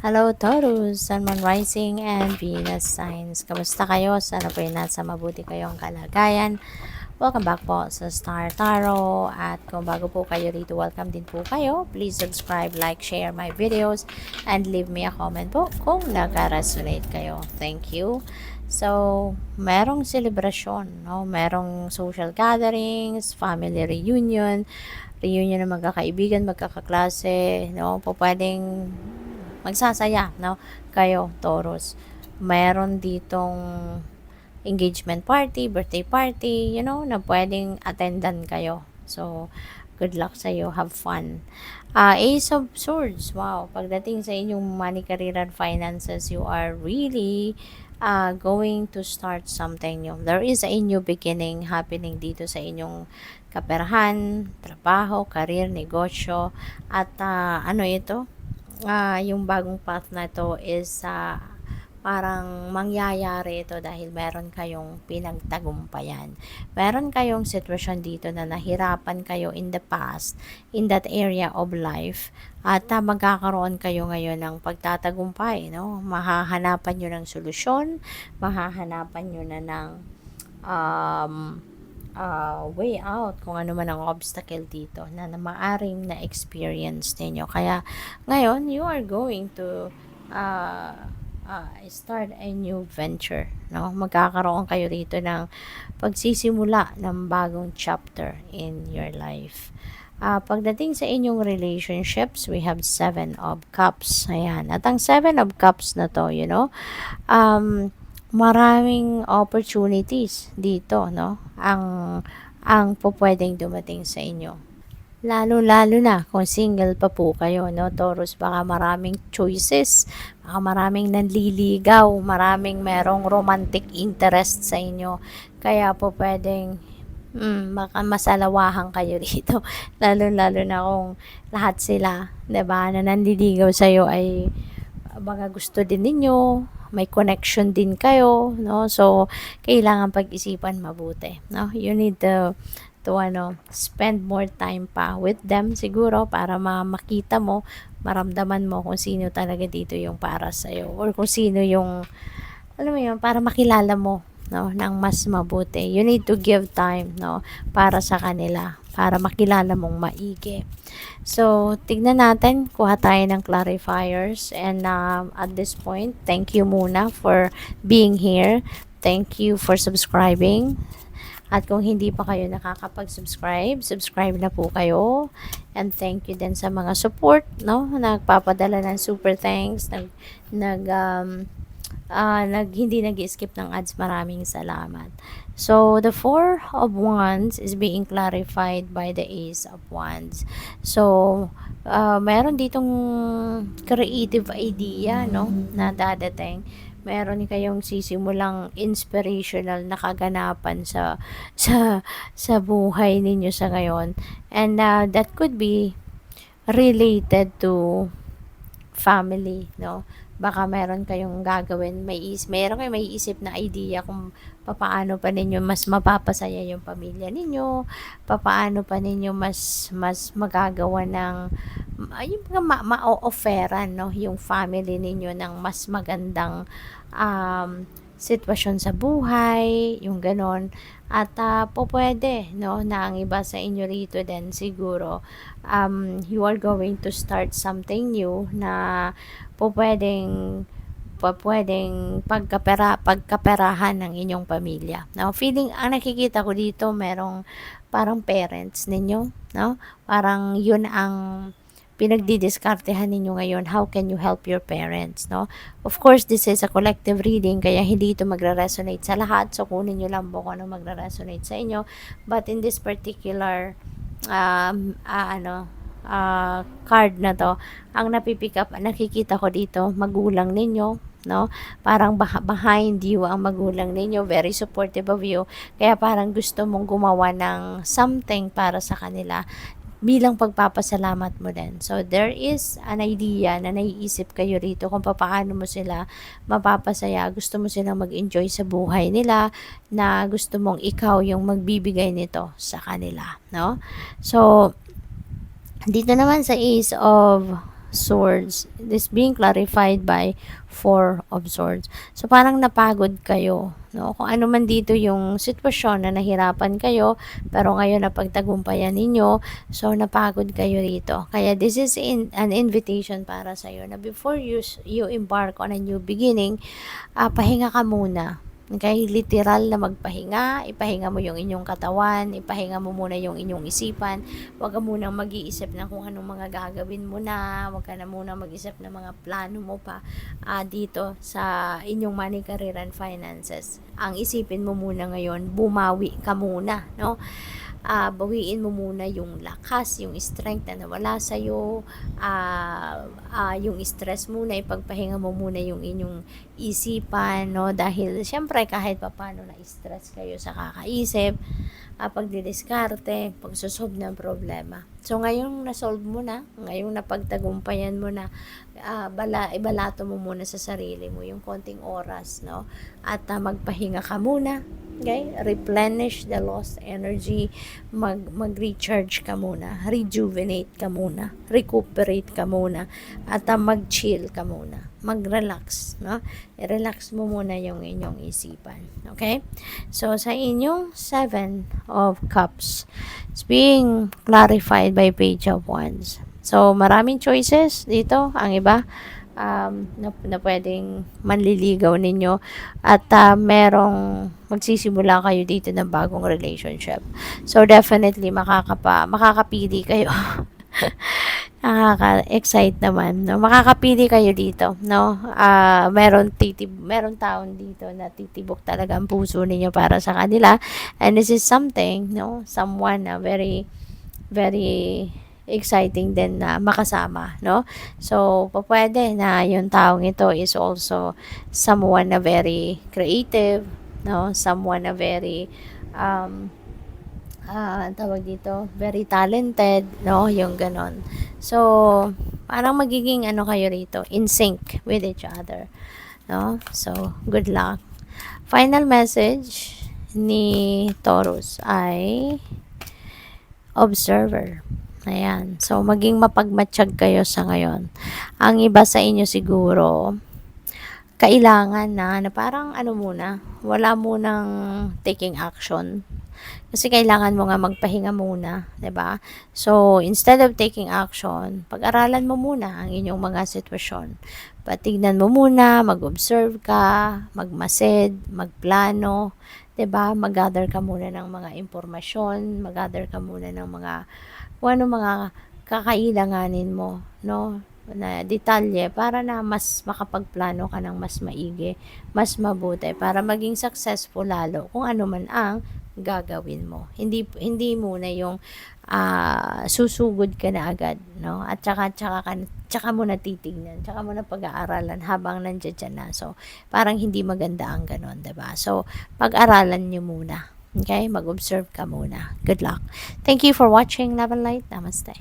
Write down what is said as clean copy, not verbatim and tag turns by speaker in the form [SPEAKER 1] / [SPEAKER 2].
[SPEAKER 1] Hello Taurus, Sun, Moon, Rising, and Venus signs. Kamusta kayo? Sana po nasa mabuti kayong kalagayan. Welcome back po sa Star Tarot. At kung bago po kayo rito, welcome din po kayo. Please subscribe, like, share my videos, and leave me a comment po kung naka-resonate kayo. Thank you. So, merong celebration, no? Merong social gatherings, family reunion ng magkakaibigan, magkakaklase, no? Po pwedeng magsasaya, no? Kayo, Taurus. Meron ditong engagement party, birthday party, na pwedeng attendan kayo. So, good luck sa iyo. Have fun. Ace of Swords. Wow. Pagdating sa inyong money, career, and finances, you are really going to start something new. There is a new beginning happening dito sa inyong kaperahan, trabaho, career, negosyo, at ano ito? Yung bagong path na to is parang mangyayari ito dahil meron kayong pinagtagumpayan. Meron kayong sitwasyon dito na nahirapan kayo in the past, in that area of life, at magkakaroon kayo ngayon ng pagtatagumpay, no? Mahahanapan nyo ng solusyon, mahahanapan nyo na ng um, way out kung ano man ang obstacle dito na maaring na-experience ninyo. Kaya ngayon, you are going to start a new venture. No? Magkakaroon kayo rito ng pagsisimula ng bagong chapter in your life. Pagdating sa inyong relationships, we have 7 of Cups. Ayan. At ang 7 of Cups na to, maraming opportunities dito, no? Ang pupwedeng dumating sa inyo. Lalo-lalo na kung single pa po kayo, no? Taurus, baka maraming choices, baka maraming nanliligaw, maraming merong romantic interest sa inyo. Kaya po pwedeng baka masalawahan kayo dito. Lalo-lalo na kung lahat sila, 'di ba, na nanliligaw sa iyo ay mga gusto din ninyo, may connection din kayo, no? So, kailangan pag-isipan mabuti, no? You need to spend more time pa with them siguro para makita mo, maramdaman mo kung sino talaga dito yung para sa'yo or kung sino yung, alam mo yun, para makilala mo, no, ng mas mabuti. You need to give time, no, para sa kanila, para makilala mong maigi. So, tignan natin, kuha tayo ng clarifiers. And at this point, thank you muna for being here. Thank you for subscribing. At kung hindi pa kayo nakakapag-subscribe, subscribe na po kayo. And thank you din sa mga support, no? Nagpapadala ng super thanks, hindi nag-skip ng ads. Maraming salamat. So, the 4 of Wands is being clarified by the Ace of Wands. So, meron ditong creative idea, no, na dadating. Meron kayong sisimulang inspirational na kaganapan sa buhay ninyo sa ngayon. And that could be related to family, no? Baka meron kayong gagawin, meron kayong maiisip na idea kung papaano pa ninyo mas mapapasaya yung pamilya ninyo, papaano pa ninyo mas magagawa ng yung ma-offeran, no, yung family ninyo ng mas magandang sitwasyon sa buhay, yung ganon. At pwede, no, na ang iba sa inyo rito din siguro, you are going to start something new na pwedeng pagkaperahan ng inyong pamilya. Now, feeling, ang nakikita ko dito, merong parang parents ninyo, no? Parang yun ang pinagdidiskartehan ninyo ngayon. How can you help your parents, no? Of course, this is a collective reading, kaya hindi ito magre-resonate sa lahat. So, kunin nyo lang po kung ano magre-resonate sa inyo. But in this particular card na to, ang napipick up, nakikita ko dito, magulang ninyo, no? Parang behind you ang magulang ninyo, very supportive of you. Kaya parang gusto mong gumawa ng something para sa kanila bilang pagpapasalamat mo din. So, there is an idea na naiisip kayo rito kung paano mo sila mapapasaya. Gusto mo silang mag-enjoy sa buhay nila, na gusto mong ikaw yung magbibigay nito sa kanila, no? So, dito naman sa Ace of Swords. This being clarified by Four of Swords. So, parang napagod kayo, no? Kung ano man dito yung sitwasyon na nahirapan kayo, pero ngayon napagtagumpayan ninyo, so napagod kayo rito. Kaya this is an invitation para sa iyo na before you embark on a new beginning, pahinga ka muna. Okay, literal na magpahinga, ipahinga mo yung inyong katawan, ipahinga mo muna yung inyong isipan, huwag ka munang mag-iisip na kung anong mga gagawin mo na, huwag ka na muna mag-isip ng mga plano mo pa dito sa inyong money, career, and finances. Ang isipin mo muna ngayon, bumawi ka muna, no? Bawiin mo muna yung lakas, yung strength na nawala sa'yo, yung stress muna, ipagpahinga mo muna yung inyong isipan, no? Dahil, syempre, kahit papano na-stress kayo sa kakaisip, pagdidiskarte, pagsusolve ng problema. So, ngayong na-solve mo na, ngayong napagtagumpayan mo na, ibalato mo muna sa sarili mo yung konting oras, no? At magpahinga ka muna. Okay? Replenish the lost energy. Mag-recharge ka muna. Rejuvenate ka muna. Recuperate ka muna. At mag-chill ka muna. Mag-relax. No? I-relax mo muna yung inyong isipan. Okay? So, sa inyong 7 of Cups, it's being clarified by Page of Wands. So, maraming choices dito. Ang iba, na pwedeng manliligaw ninyo at merong magsisimula kayo dito ng bagong relationship. So, definitely makakapili kayo. Nakaka-excite naman, no? Makakapili kayo dito, no? Meron taon dito na titibok talaga ang puso ninyo para sa kanila. And this is something, no? Someone na very, very exciting din na makasama, no? So, pwede na yung taong ito is also someone na very creative, no? Someone na very tawag dito, very talented, no? Yung ganon. So, parang magiging kayo rito, in sync with each other, no? So, good luck. Final message ni Taurus ay observer. Ayan. So, maging mapagmatsyag kayo sa ngayon. Ang iba sa inyo siguro, kailangan na parang muna, wala munang taking action. Kasi kailangan mo nga magpahinga muna, 'di ba? So, instead of taking action, pag-aralan mo muna ang inyong mga sitwasyon. Patignan mo muna, mag-observe ka, magmasid, magplano, 'di ba? Mag-gather ka muna ng mga impormasyon, mag-gather ka muna ng mga kung ano mga kakailanganin mo, no? Na detalye para na mas makapagplano ka ng mas maigi, mas mabuti para maging successful lalo kung ano man ang gagawin mo. Hindi muna yung susugod ka na agad, no? At tsaka mo na titignan, tsaka mo na pag-aaralan habang nandiyan na. So, parang hindi maganda ang ganon, 'di ba? So, pag-aralan niyo muna. Okay? Mag-observe ka muna. Good luck. Thank you for watching. Love and light. Namaste.